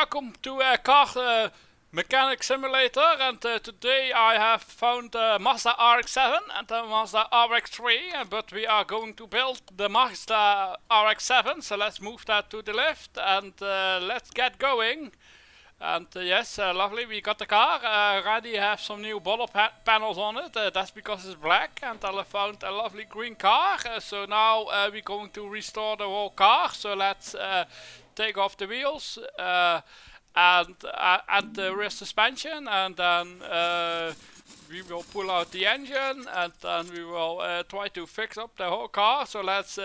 welcome to a car mechanic simulator, and today I have found the Mazda RX-7 and the Mazda RX-3, but we are going to build the Mazda RX-7, so let's move that to the left and let's get going. And yes, lovely, we got the car, already have some new bottle panels on it, that's because it's black, and I found a lovely green car, so now we're going to restore the whole car, so let's take off the wheels and the rear suspension, and then we will pull out the engine, and then we will try to fix up the whole car. So let's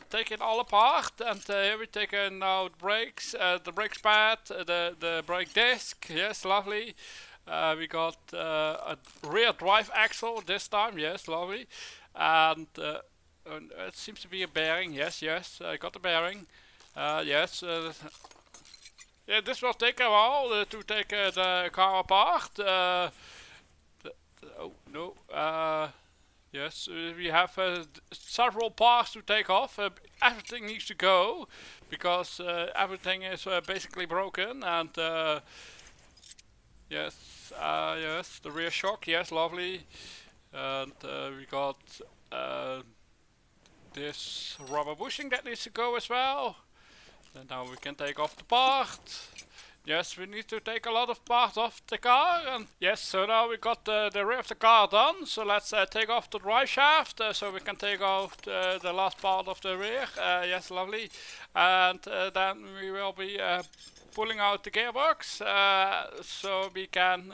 take it all apart, and here we take now the brakes pad, the brake disc. Yes, lovely. We got a rear drive axle this time. Yes, lovely. And it seems to be a bearing. Yes, I got the bearing. Yes. Yeah, this will take a while to take the car apart. Oh no, yes, we have several parts to take off. Everything needs to go because everything is basically broken, and yes, the rear shock, yes, lovely, and we got this rubber bushing that needs to go as well, and now we can take off the part. Yes, we need to take a lot of parts off the car, and yes, so now we got the rear of the car done, so let's take off the drive shaft, so we can take off the last part of the rear. Yes, lovely, and then we will be pulling out the gearbox, so we can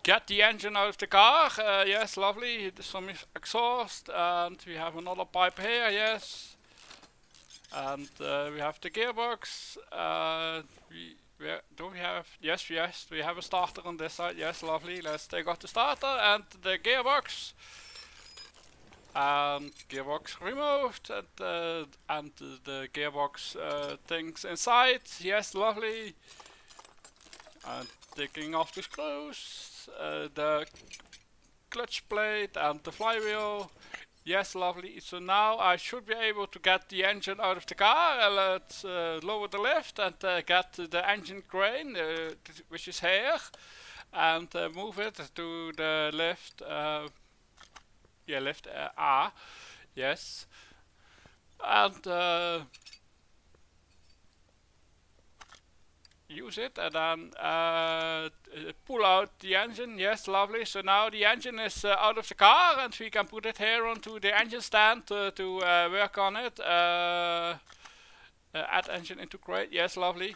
get the engine out of the car. Yes, lovely, some exhaust, and we have another pipe here, yes. And we have the gearbox. Do we have? Yes, we have a starter on this side. Yes, lovely. Let's take off the starter and the gearbox. And gearbox removed, and the gearbox things inside. Yes, lovely. And taking off the screws, the clutch plate and the flywheel. Yes, lovely. So now I should be able to get the engine out of the car. Let's lower the lift and get the engine crane, which is here, and move it to the lift. Lift A. Yes, and use it, and then pull out the engine. Yes, lovely. So now the engine is out of the car, and we can put it here onto the engine stand to work on it. Add engine into crate. Yes, lovely.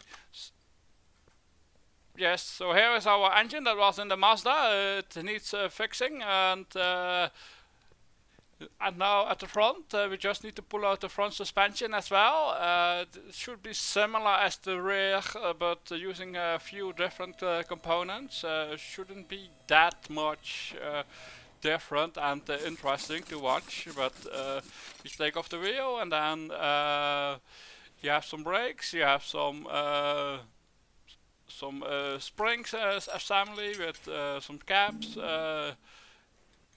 Yes, so here is our engine that was in the Mazda. It needs fixing, and now at the front, we just need to pull out the front suspension as well. It should be similar as the rear, but using a few different components. Shouldn't be that much different and interesting to watch. But we take off the wheel, and then you have some brakes, you have some springs assembly with some caps.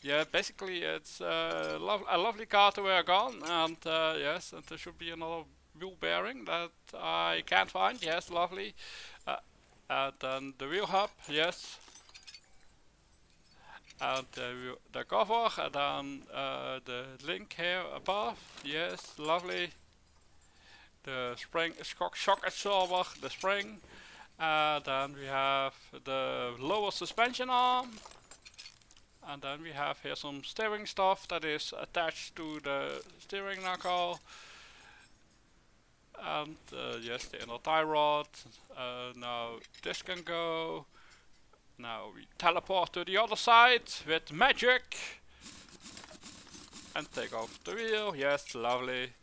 Yeah, basically it's a lovely car to work on, and yes, and there should be another wheel bearing that I can't find. Yes, lovely. And then the wheel hub, yes. And the cover, and then the link here above, yes, lovely. The spring shock absorber, the spring. Then we have the lower suspension arm. And then we have here some steering stuff that is attached to the steering knuckle. And yes, the inner tie rod. Now this can go. Now we teleport to the other side with magic. And take off the wheel. Yes, lovely.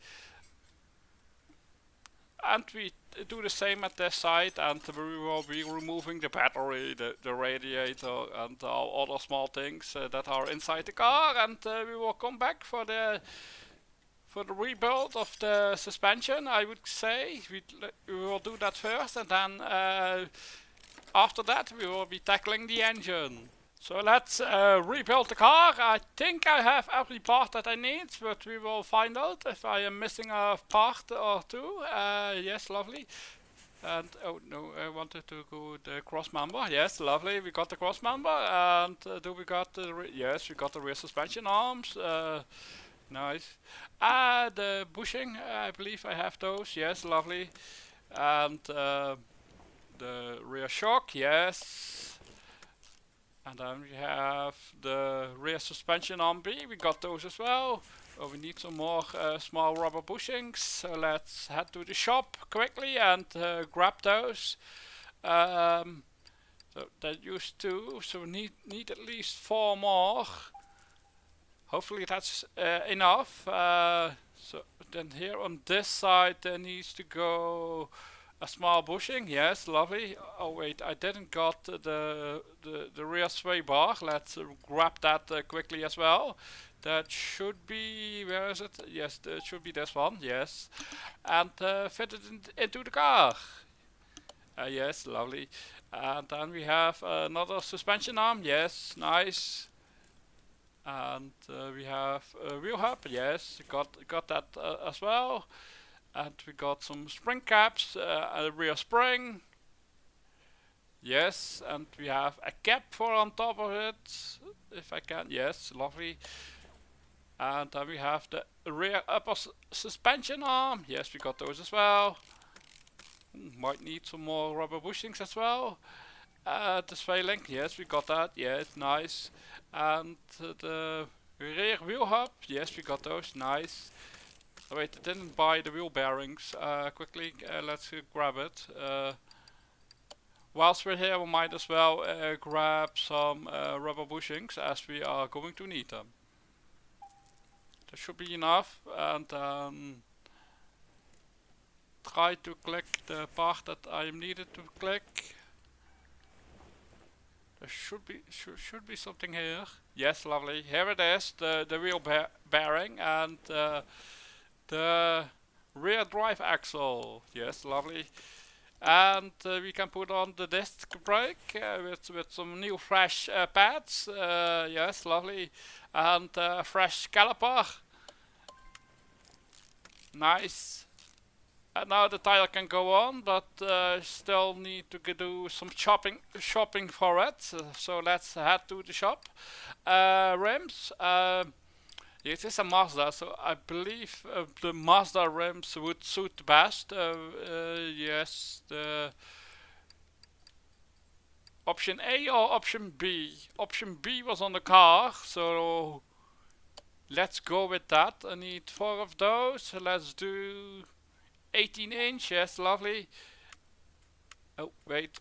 And we do the same at this side, and we will be removing the battery, the radiator, and all other small things that are inside the car, and we will come back for the rebuild of the suspension. I would say we will do that first, and then after that we will be tackling the engine. So let's rebuild the car. I think I have every part that I need, but we will find out if I am missing a part or two. Yes, lovely. And oh no, I wanted to go the cross member. Yes, lovely. We got the cross member, and do we got the yes, we got the rear suspension arms. Nice. The bushing, I believe I have those. Yes, lovely. And the rear shock, yes. And then we have the rear suspension arm B. We got those as well. Oh, we need some more small rubber bushings. So let's head to the shop quickly and grab those. So that used two. So we need at least 4 more. Hopefully that's enough. So then here on this side there needs to go a small bushing. Yes, lovely. Oh wait, I didn't got the rear sway bar. Let's grab that quickly as well. That should be, where is it? Yes, it should be this one. Yes, and fit it into the car. Yes, lovely. And then we have another suspension arm. Yes, nice. And we have a wheel hub. Yes, got that as well. And we got some spring caps, a rear spring. Yes, and we have a cap for on top of it, if I can. Yes, lovely. And then we have the rear upper suspension arm. Yes, we got those as well. Might need some more rubber bushings as well. The sway link, yes, we got that. Yes, nice. And the rear wheel hub, yes, we got those. Nice. Oh, wait, I didn't buy the wheel bearings. Quickly, let's grab it. Whilst we're here, we might as well grab some rubber bushings, as we are going to need them. That should be enough, and try to click the part that I am needed to click. There should be something here. Yes, lovely. Here it is, the wheel bearing and the rear drive axle. Yes, lovely. And we can put on the disc brake with some new fresh pads. Yes, lovely. And fresh caliper. Nice. And now the tire can go on, but still need to do some shopping for it. So let's head to the shop. Rims. It is a Mazda, so I believe the Mazda rims would suit the best. Yes, the option A or option B. Option B was on the car, so let's go with that. I need 4 of those. So let's do 18 inch. Yes, lovely. Oh wait.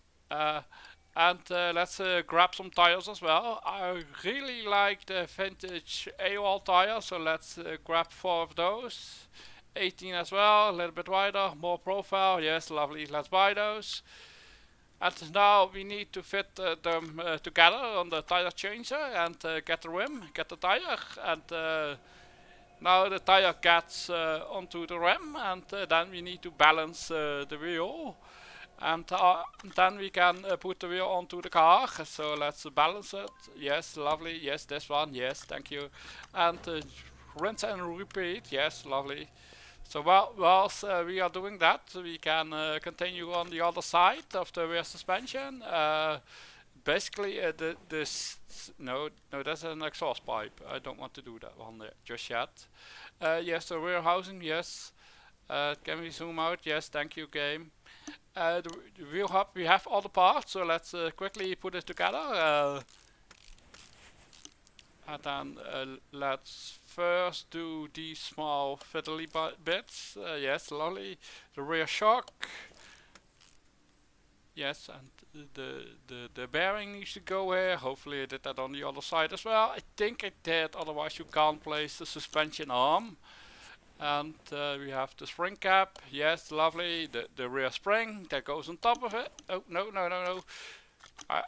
And let's grab some tires as well. I really like the vintage AOL tires, so let's grab 4 of those. 18 as well, a little bit wider, more profile. Yes, lovely. Let's buy those. And now we need to fit them together on the tire changer and get the rim, get the tire. And now the tire gets onto the rim, and then we need to balance the wheel. And then we can put the wheel onto the car. So let's balance it. Yes, lovely. Yes, this one. Yes, thank you. And rinse and repeat. Yes, lovely. So whilst we are doing that, we can continue on the other side of the rear suspension. Basically, no, that's an exhaust pipe. I don't want to do that one there just yet. Yes, the rear housing. Yes. Can we zoom out? Yes, thank you, game. The wheel hub, we have all the parts, so let's quickly put it together. And then let's first do these small fiddly bits. Yes, lovely. The rear shock. Yes, and the bearing needs to go here. Hopefully I did that on the other side as well. I think I did, otherwise you can't place the suspension arm. And we have the spring cap. Yes, lovely. The rear spring that goes on top of it. Oh, no.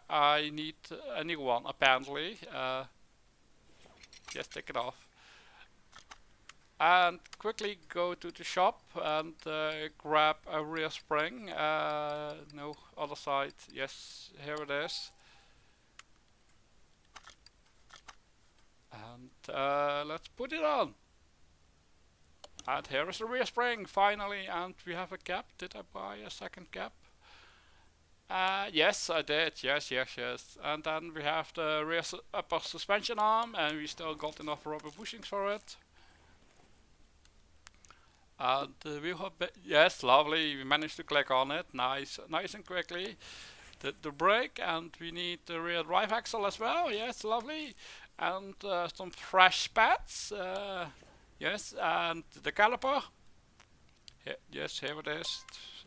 I need a new one, apparently. Just take it off. And quickly go to the shop and grab a rear spring. No, other side. Yes, here it is. And let's put it on. And here is the rear spring finally, and we have a cap. Did I buy a second cap? Yes, I did. Yes, yes, yes. And then we have the rear upper suspension arm, and we still got enough rubber bushings for it. And the wheel hub, yes, lovely. We managed to click on it. Nice, nice and quickly. The brake, and we need the rear drive axle as well. Yes, lovely. And some fresh pads. Yes, and the caliper. Yes, here it is.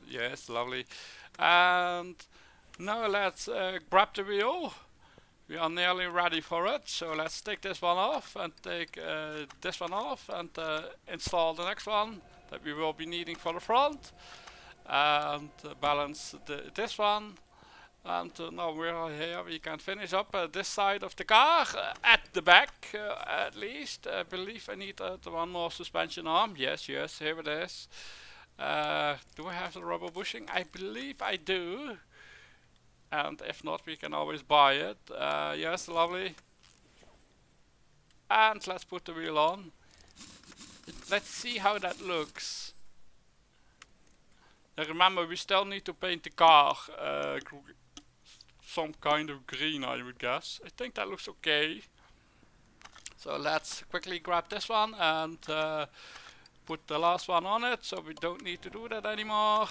Yes, lovely. And now let's grab the wheel. We are nearly ready for it, so let's take this one off and take this one off and install the next one that we will be needing for the front, and balance this one. And now we're here, we can finish up this side of the car, at the back at least. I believe I need one more suspension arm. Yes, yes, here it is. Do I have the rubber bushing? I believe I do. And if not, we can always buy it. Yes, lovely. And let's put the wheel on. Let's see how that looks. Now remember, we still need to paint the car some kind of green, I would guess. I think that looks okay. So let's quickly grab this one and put the last one on it, so we don't need to do that anymore.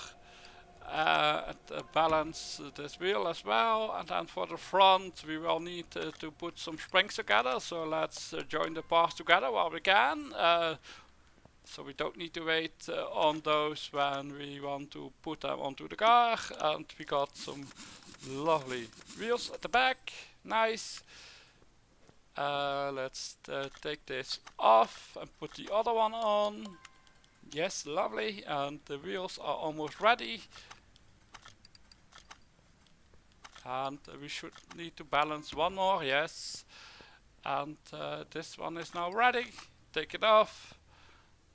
Balance this wheel as well, and then for the front we will need to put some springs together, so let's join the parts together while we can, so we don't need to wait on those when we want to put them onto the car. And we got some lovely wheels at the back. Nice. Let's take this off and put the other one on. Yes, lovely. And the wheels are almost ready. And we should need to balance one more. Yes. And this one is now ready. Take it off.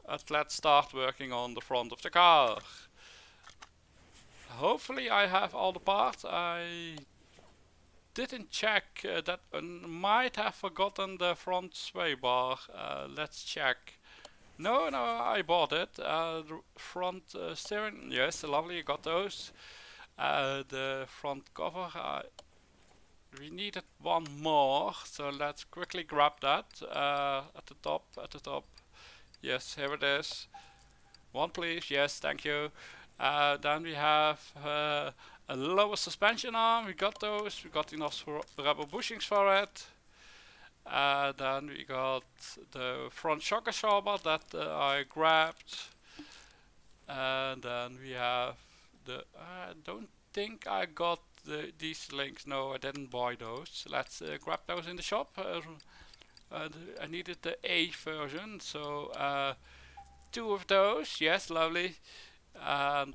And let's start working on the front of the car. Hopefully I have all the parts. I didn't check that. Might have forgotten the front sway bar. Let's check. No, I bought it. The front steering, yes, lovely, got those. The front cover, we needed one more, so let's quickly grab that. At the top. Yes, here it is. One please, yes, thank you. Then we have a lower suspension arm, we got those. We got enough rubber bushings for it. Then we got the front shock absorber that I grabbed. And then we have the, I don't think I got these links. No, I didn't buy those. Let's grab those in the shop. I needed the A version, so 2 of those. Yes, lovely. And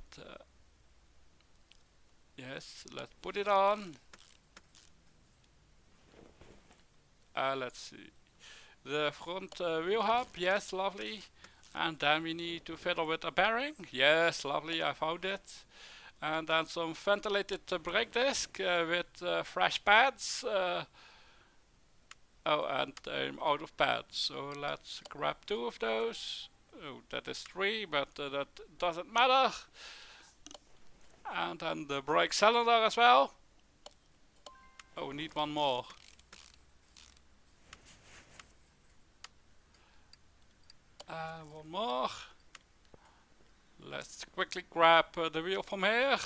yes, let's put it on. Let's see. The front wheel hub, yes, lovely. And then we need to fiddle with a bearing. Yes, lovely, I found it. And then some ventilated brake disc with fresh pads. Oh, and I'm out of pads, so let's grab 2 of those. Oh, that is 3, but that doesn't matter. And then the brake cylinder as well. Oh, we need one more. One more. Let's quickly grab the wheel from here.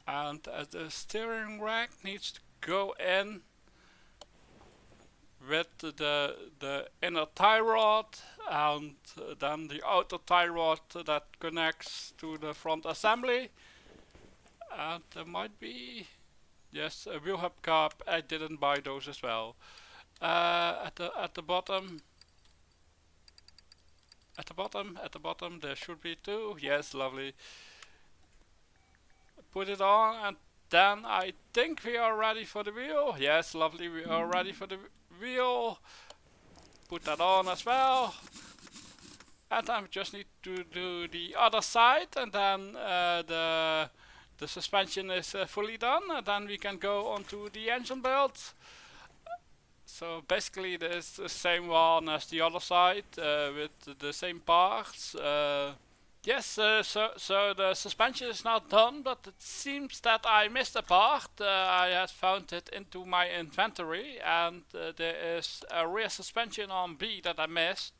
And the steering rack needs to go in with the inner tie rod, and then the outer tie rod that connects to the front assembly. And there might be, yes, a wheel hub cap. I didn't buy those as well. At the bottom there should be 2. Yes, lovely. Put it on, and then I think we are ready for the wheel. Yes, lovely, we are ready for the wheel. Put that on as well. And I just need to do the other side, and then the the suspension is fully done, then we can go on to the engine build. So basically this is the same one as the other side with the same parts. Yes, so the suspension is not done, but it seems that I missed a part. I had found it into my inventory, and there is a rear suspension on B that I missed.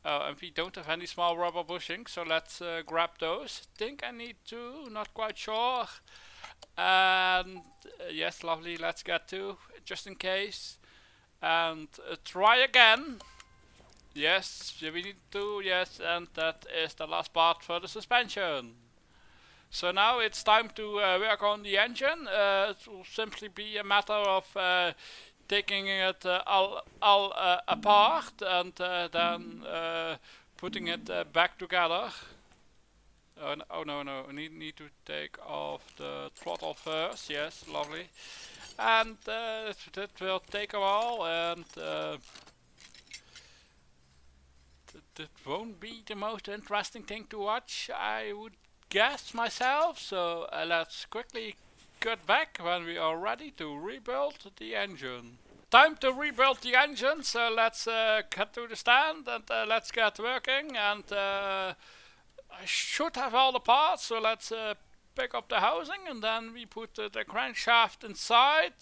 And we don't have any small rubber bushings, so let's grab those. Think I need two, not quite sure. And yes, lovely, let's get two, just in case. And try again. Yes, we need two, yes, and that is the last part for the suspension. So now it's time to work on the engine. It will simply be a matter of taking it all apart and then putting it back together. Oh no, we need to take off the throttle first, yes, lovely. And that will take a while, and it won't be the most interesting thing to watch, I would guess myself. So let's quickly cut back when we are ready to rebuild the engine. Time to rebuild the engine, so let's get to the stand and let's get working. And I should have all the parts, so let's pick up the housing and then we put the crankshaft inside.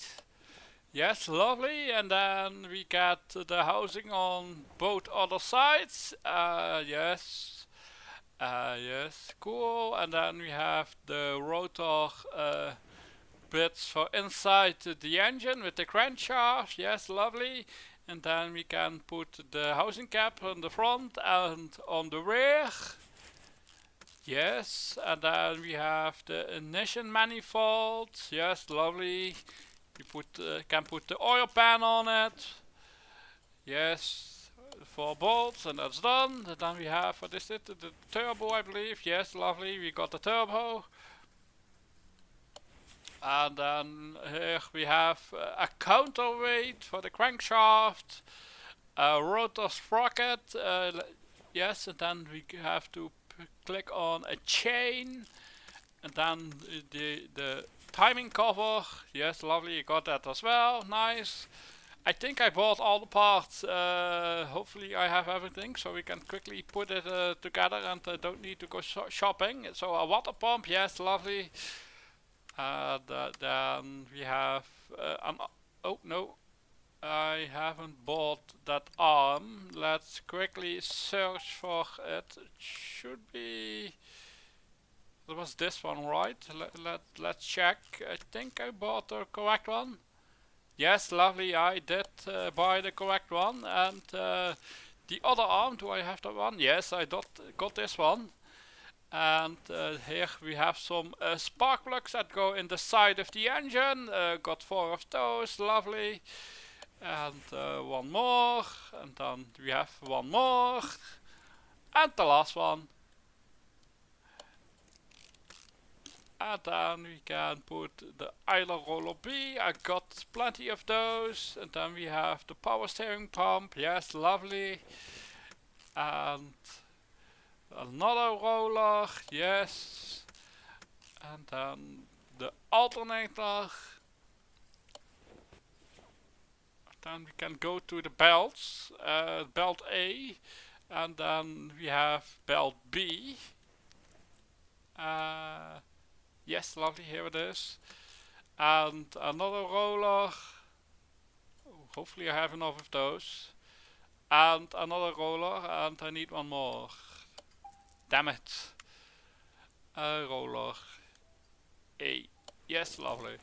Yes, lovely, and then we get the housing on both other sides. Yes, cool. And then we have the rotor bits for inside the engine with the crankshaft. Yes, lovely. And then we can put the housing cap on the front and on the rear. Yes, and then we have the ignition manifold. Yes, lovely. You can put the oil pan on it. Yes, 4 bolts, and that's done. And then we have, what is it? The turbo, I believe. Yes, lovely. We got the turbo. And then here we have a counterweight for the crankshaft, a rotor sprocket. Yes, and then we have to click on a chain, and then the timing cover. Yes, lovely, you got that as well. Nice. I think I bought all the parts. Hopefully I have everything, so we can quickly put it together and don't need to go shopping. So a water pump, yes, lovely. Then we have oh no, I haven't bought that arm. Let's quickly search for it. It should be, it was this one, right? Let's check. I think I bought the correct one. Yes, lovely, I did buy the correct one. And the other arm, do I have that one? Yes, I got this one. And here we have some spark plugs that go in the side of the engine. Got 4 of those, lovely. And one more, and then we have one more, and the last one. And then we can put the idler roller B. I got plenty of those. And then we have the power steering pump. Yes, lovely. And another roller. Yes. And then the alternator. Then we can go to the belts. Belt A. And then we have belt B. Yes, lovely, here it is. And another roller. Oh, hopefully I have enough of those. And another roller, and I need one more. Damn it. Roller A. Yes, lovely.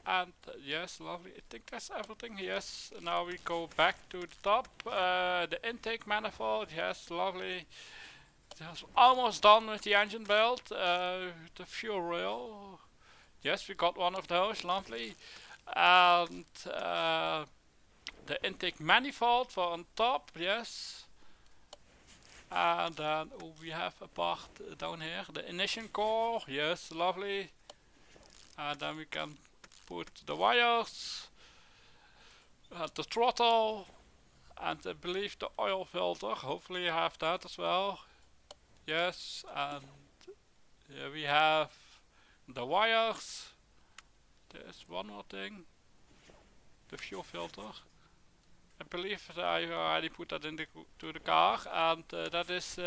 And yes, lovely. I think that's everything. Yes, now we go back to the top. The intake manifold. Yes, lovely. That's almost done with the engine build. The fuel rail. Yes, we got one of those, lovely. And the intake manifold for on top, yes. And then we have a part down here, the ignition core, yes, lovely. And then we can put the wires, the throttle, and I believe the oil filter. Hopefully you have that as well. Yes, and here we have the wires. There's one more thing. The fuel filter. I believe that I already put that into the car, and that is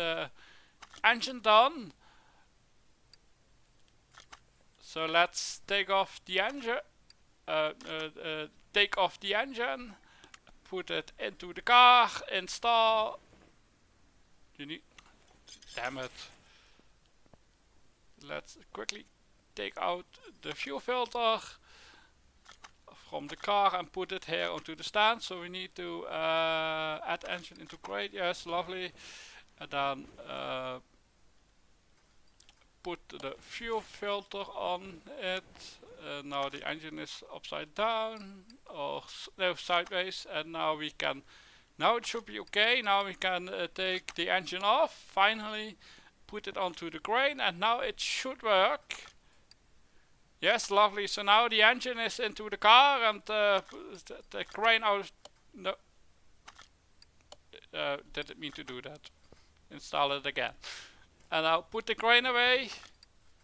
engine done. So let's take off the engine. Take off the engine. Put it into the car. Install. You need. Damn it. Let's quickly take out the fuel filter from the car and put it here onto the stand. So we need to add engine into crate. Yes, lovely. And then put the fuel filter on it. Now the engine is upside down or no, sideways, and now we can. Now it should be okay. Now we can take the engine off. Finally, put it onto the crane, and now it should work. Yes, lovely. So now the engine is into the car, and the crane out. No, didn't mean to do that. Install it again, and now put the crane away.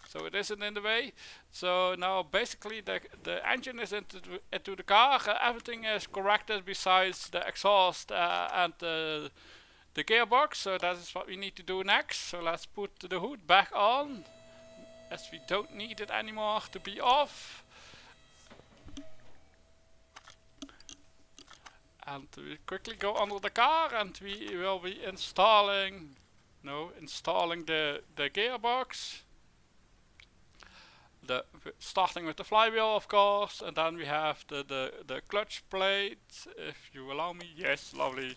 So it isn't in the way. So now basically the engine is into the car. Everything is corrected besides the exhaust and the gearbox. So that is what we need to do next. So let's put the hood back on, as we don't need it anymore to be off. And we quickly go under the car, and we will be installing the gearbox. Starting with the flywheel, of course, and then we have the clutch plate, if you allow me. Yes, lovely.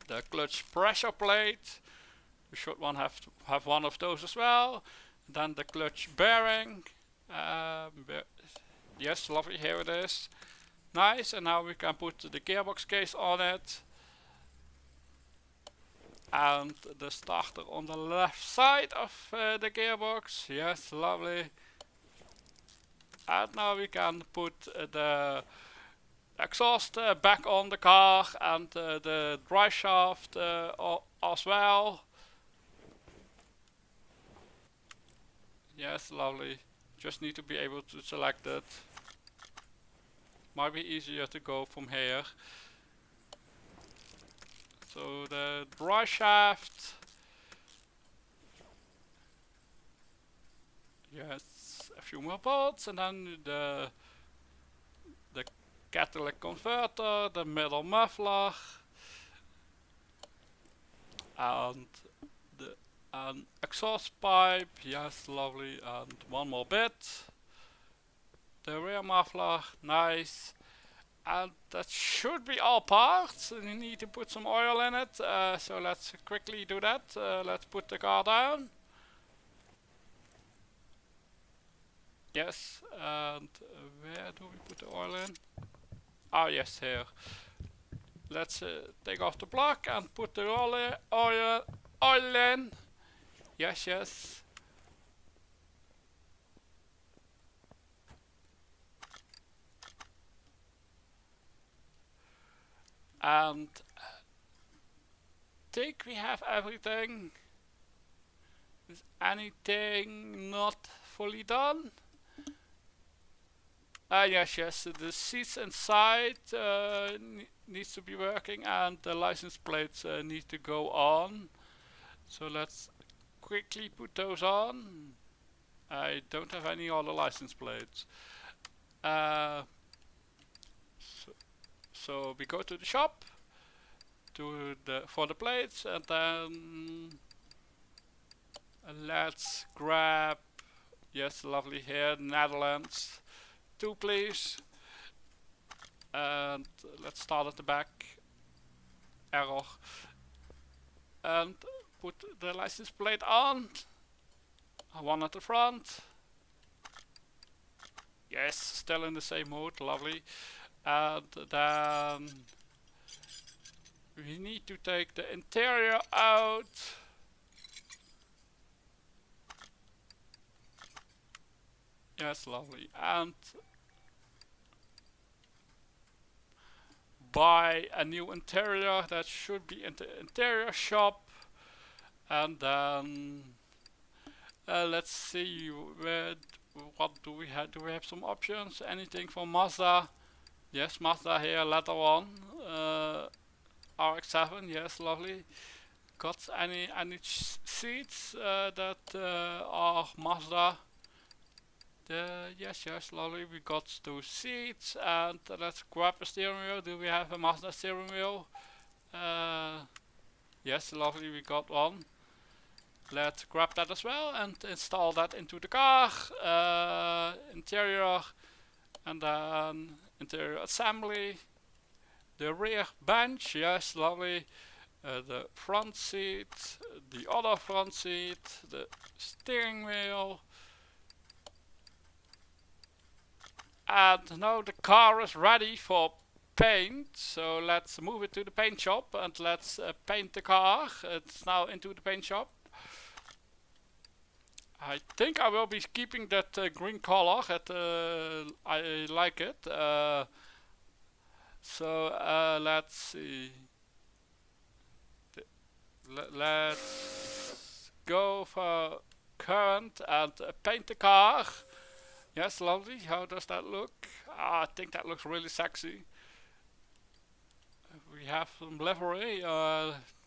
The clutch pressure plate, we should have one of those as well. And then the clutch bearing, yes, lovely, here it is. Nice, and now we can put the gearbox case on it. And the starter on the left side of the gearbox. Yes, lovely. And now we can put the exhaust back on the car, and the drive shaft as well. Yes, lovely. Just need to be able to select it. Might be easier to go from here. So the drive shaft, yes, a few more bolts, and then the catalytic converter, the middle muffler, and the exhaust pipe, yes, lovely, and one more bit. The rear muffler, nice. And that should be all parts. You need to put some oil in it, so let's quickly do that. Let's put the car down. Yes, and where do we put the oil in? Ah, yes, here. Let's take off the block and put the oil in. Yes, yes. And think we have everything. Is anything not fully done? Yes, the seats inside needs to be working, and the license plates need to go on. So let's quickly put those on. I don't have any other license plates. So we go to the shop for the plates, and then let's grab, yes, lovely, here, Netherlands, 2 please, and let's start at the back, error, and put the license plate on, one at the front, yes, still in the same mode, lovely. And then we need to take the interior out. Yes, lovely. And buy a new interior. That should be in the interior shop. And then let's see what do we have. Do we have some options? Anything from Mazda? Yes, Mazda here, letter one. RX-7, yes, lovely. Got any seats that are Mazda? Yes, lovely. We got two seats, and let's grab a steering wheel. Do we have a Mazda steering wheel? Yes, lovely. We got one. Let's grab that as well and install that into the car. Interior, and then interior assembly. The rear bench, yes, lovely. The front seat, the other front seat, the steering wheel. And now the car is ready for paint, so let's move it to the paint shop and let's paint the car. It's now into the paint shop. I think I will be keeping that green color. I like it. So let's see. Let's go for current and paint the car. Yes, lovely. How does that look? I think that looks really sexy. We have some livery.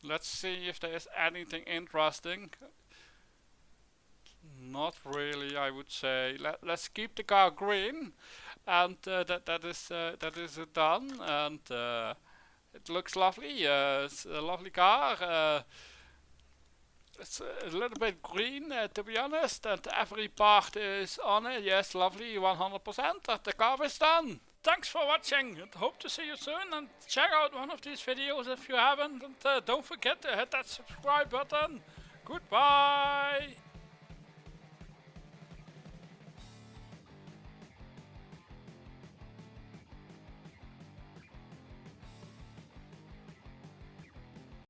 Let's see if there is anything interesting. Not really, I would say. Let's keep the car green, and that is done. And it looks lovely. It's a lovely car. It's a little bit green, to be honest, and every part is on it. Yes, lovely, 100%. And the car is done. Thanks for watching, and hope to see you soon. And check out one of these videos if you haven't. And don't forget to hit that subscribe button. Goodbye.